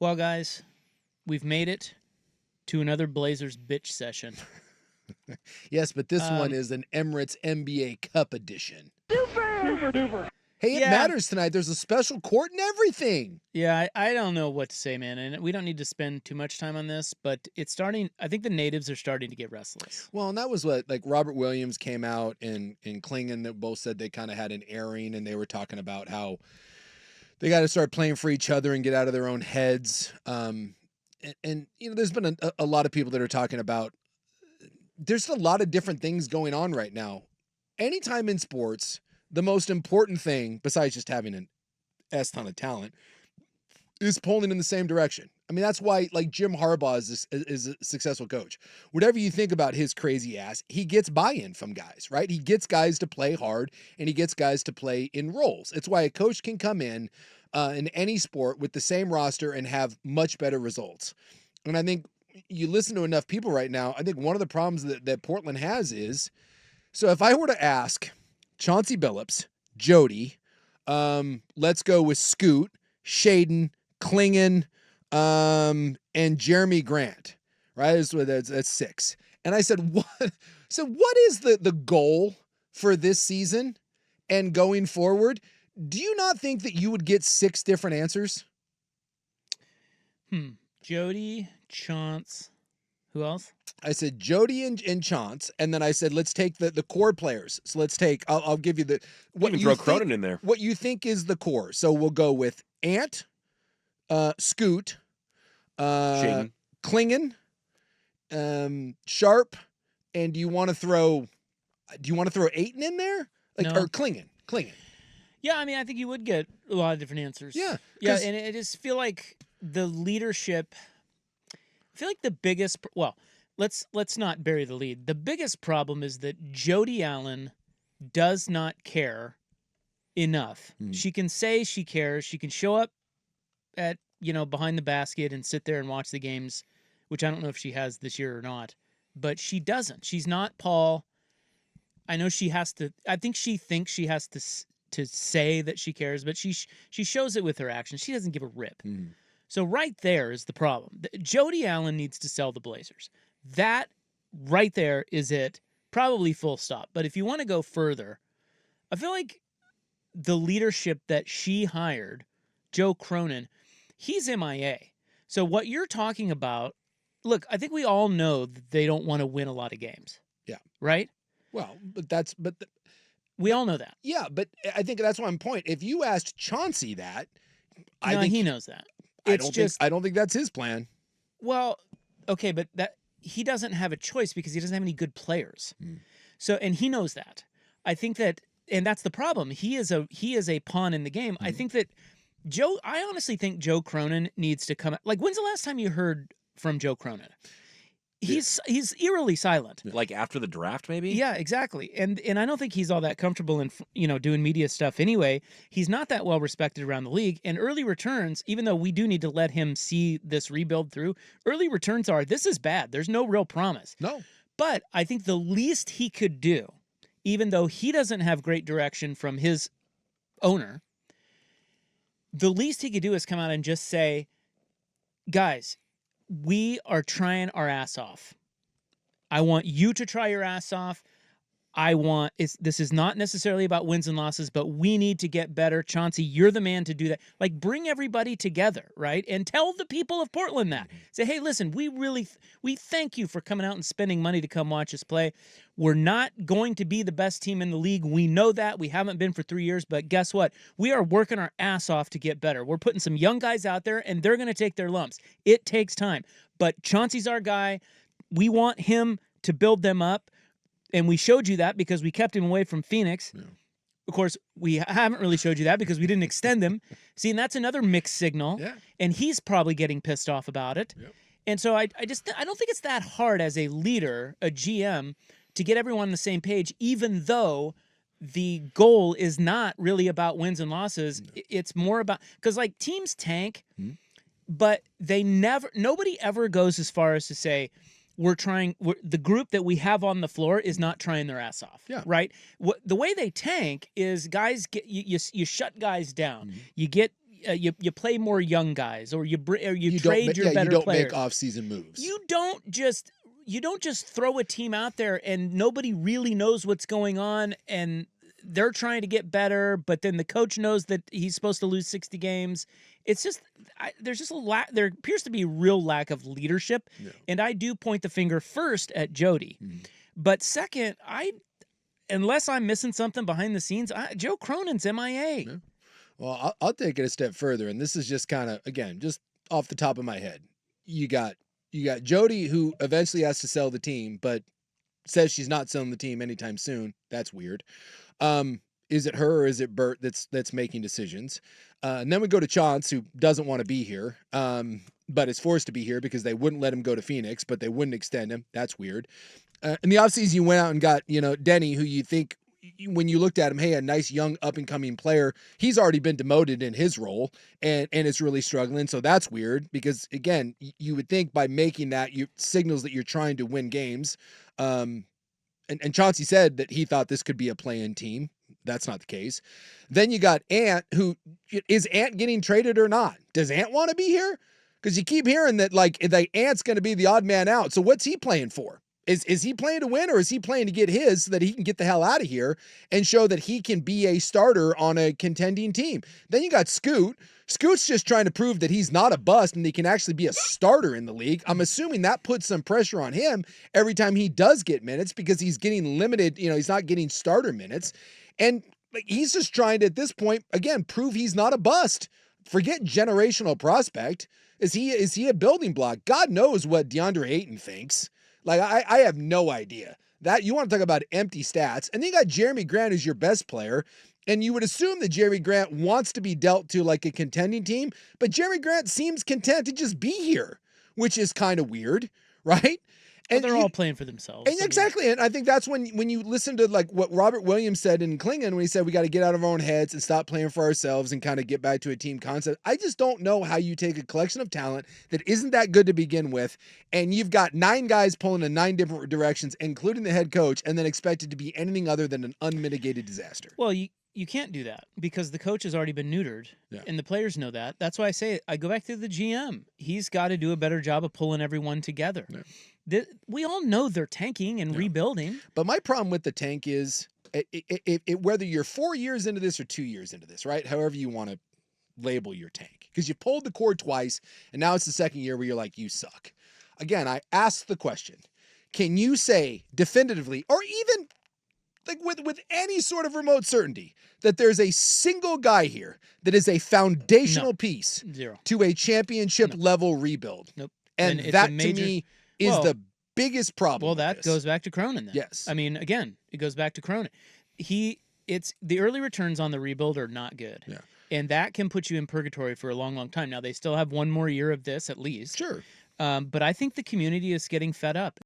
Well, guys, we've made it to another Blazers bitch session. Yes, but this one Um, is an Emirates NBA Cup edition. Super duper. Hey, it Yeah. matters tonight. There's a special court and everything. Yeah, I don't know what to say, man. And we don't need to spend too much time on this, but it's starting. I think the natives are starting to get restless. Well, and that was what, like, Robert Williams came out and Klingon that both said they kind of had an airing, and they were talking about how they got to start playing for each other and get out of their own heads. And you know, there's been a lot of people that are talking about there's a lot of different things going on right now. Anytime in sports, the most important thing, besides just having an S ton of talent, is pulling in the same direction. I mean, that's why, like, Jim Harbaugh is a successful coach. Whatever you think about his crazy ass, he gets buy-in from guys, right? He gets guys to play hard, and he gets guys to play in roles. It's why a coach can come in any sport with the same roster and have much better results. And I think you listen to enough people right now, I think one of the problems that Portland has is, so if I were to ask Chauncey Billups, Jody, let's go with Scoot, Shaden, Klingon, and Jeremy Grant, right? That's six. And I said, what? So what is the goal for this season and going forward? Do you not think that you would get 6 different answers? Jody, Chance, who else? I said Jody and Chance, and then I said let's take the core players. So let's take. I'll give you the What you throw Cronin in there. What you think is the core. So we'll go with Ant, Scoot, Shaden. Klingon, Sharp, and do you want to throw Ayton in there? Like, No. or Klingon? Yeah, I mean, I think you would get a lot of different answers. Yeah, Yeah, 'cause- and I just feel like the leadership. I feel like the biggest. Well, let's not bury the lead. The biggest problem is that Jody Allen does not care enough. She can say she cares. She can show up at behind the basket and sit there and watch the games, which I don't know if she has this year or not. But she doesn't. She's not Paul. I know she has to. I think she thinks she has to say that she cares, but she shows it with her actions. She doesn't give a rip. So right there is the problem. Jody Allen needs to sell the Blazers. That right there is it. Probably full stop. But if you want to go further, I feel like the leadership that she hired, Joe Cronin, he's MIA. So what you're talking about, look, I think we all know that they don't want to win a lot of games. Yeah. Right? Well, We all know that. yeah, but I think that's one point. If you asked Chauncey that, I No, think he knows that. I don't think that's his plan. Well, okay, but that he doesn't have a choice because he doesn't have any good players. So, and he knows that. I think that, and that's the problem. He is a pawn in the game. I think that I honestly think Joe Cronin needs to come. Like, when's the last time you heard from Joe Cronin? He's eerily silent. Like after the draft, maybe? Yeah, exactly. And I don't think he's all that comfortable in doing media stuff anyway. He's not that well respected around the league. And early returns, even though we do need to let him see this rebuild through, early returns are, this is bad. There's no real promise. No. But I think the least he could do, even though he doesn't have great direction from his owner, the least he could do is come out and just say, guys, we are trying our ass off. I want you to try your ass off. This is not necessarily about wins and losses, but we need to get better. Chauncey, you're the man to do that. Like, bring everybody together, right? And tell the people of Portland that. Say, hey, listen, we thank you for coming out and spending money to come watch us play. We're not going to be the best team in the league. We know that. We haven't been for 3 years, but guess what? We are working our ass off to get better. We're putting some young guys out there, and they're going to take their lumps. It takes time. But Chauncey's our guy. We want him to build them up. And we showed you that because we kept him away from Phoenix. Yeah. Of course, we haven't really showed you that because we didn't extend him. See, and that's another mixed signal. Yeah. And he's probably getting pissed off about it. Yep. And so I don't think it's that hard as a leader, a GM, to get everyone on the same page, even though the goal is not really about wins and losses. No. It's more about, because like teams tank, but nobody ever goes as far as to say, the group that we have on the floor is not trying their ass off. Yeah. Right. The way they tank is guys you shut guys down. You get you play more young guys, or you You trade your better you don't players. make off-season moves. You don't just throw a team out there and nobody really knows what's going on, and they're trying to get better, but then the coach knows that he's supposed to lose 60 games. It's just there's just there appears to be a real lack of leadership, and I do point the finger first at Jody, but second, unless I'm missing something behind the scenes, Joe Cronin's MIA. Yeah. Well, I'll take it a step further, and this is just kind of, again, just off the top of my head. You got Jody, who eventually has to sell the team, but says she's not selling the team anytime soon. That's weird. Is it her or is it Bert that's making decisions? And then we go to Chance, who doesn't want to be here, but is forced to be here because they wouldn't let him go to Phoenix, but they wouldn't extend him. That's weird. In the offseason, you went out and got, Denny, who you think, when you looked at him, hey, a nice young up-and-coming player, he's already been demoted in his role and is really struggling. So that's weird because, again, you would think by making that, signals that you're trying to win games. And Chauncey said that he thought this could be a play-in team. That's not the case. Then you got Ant, who is Ant getting traded or not? Does Ant want to be here? Because you keep hearing that the Ant's going to be the odd man out. So what's he playing for? Is he playing to win, or is he playing to get his so that he can get the hell out of here and show that he can be a starter on a contending team? Then you got Scoot. Scoot's just trying to prove that he's not a bust and he can actually be a starter in the league. I'm assuming that puts some pressure on him every time he does get minutes because he's getting limited. He's not getting starter minutes. And he's just trying to, at this point, again, prove he's not a bust. Forget generational prospect. Is he a building block? God knows what DeAndre Ayton thinks. I have no idea. That you want to talk about empty stats. And then you got Jeremy Grant, who's your best player. And you would assume that Jeremy Grant wants to be dealt to like a contending team, but Jeremy Grant seems content to just be here, which is kind of weird, right? And they're all playing for themselves. And exactly. And I think that's when you listen to like what Robert Williams said in Klingon when he said we got to get out of our own heads and stop playing for ourselves and kind of get back to a team concept. I just don't know how you take a collection of talent that isn't that good to begin with, and you've got 9 guys pulling in 9 different directions, including the head coach, and then expect it to be anything other than an unmitigated disaster. Well, you can't do that because the coach has already been neutered, and the players know that. That's why I say I go back to the GM. He's got to do a better job of pulling everyone together. Yeah. We all know they're tanking and rebuilding. But my problem with the tank is whether you're 4 years into this or 2 years into this, right? However you want to label your tank. Because you pulled the cord twice, and now it's the second year where you're like, you suck. Again, I asked the question, can you say definitively, or even like with any sort of remote certainty, that there's a single guy here that is a foundational piece to a championship level rebuild? Nope. And that to me is the biggest problem. Well, that goes back to Cronin then. Yes. I mean, again, it goes back to Cronin. It's the early returns on the rebuild are not good. Yeah. And that can put you in purgatory for a long, long time. Now, they still have one more year of this at least. Sure. But I think the community is getting fed up.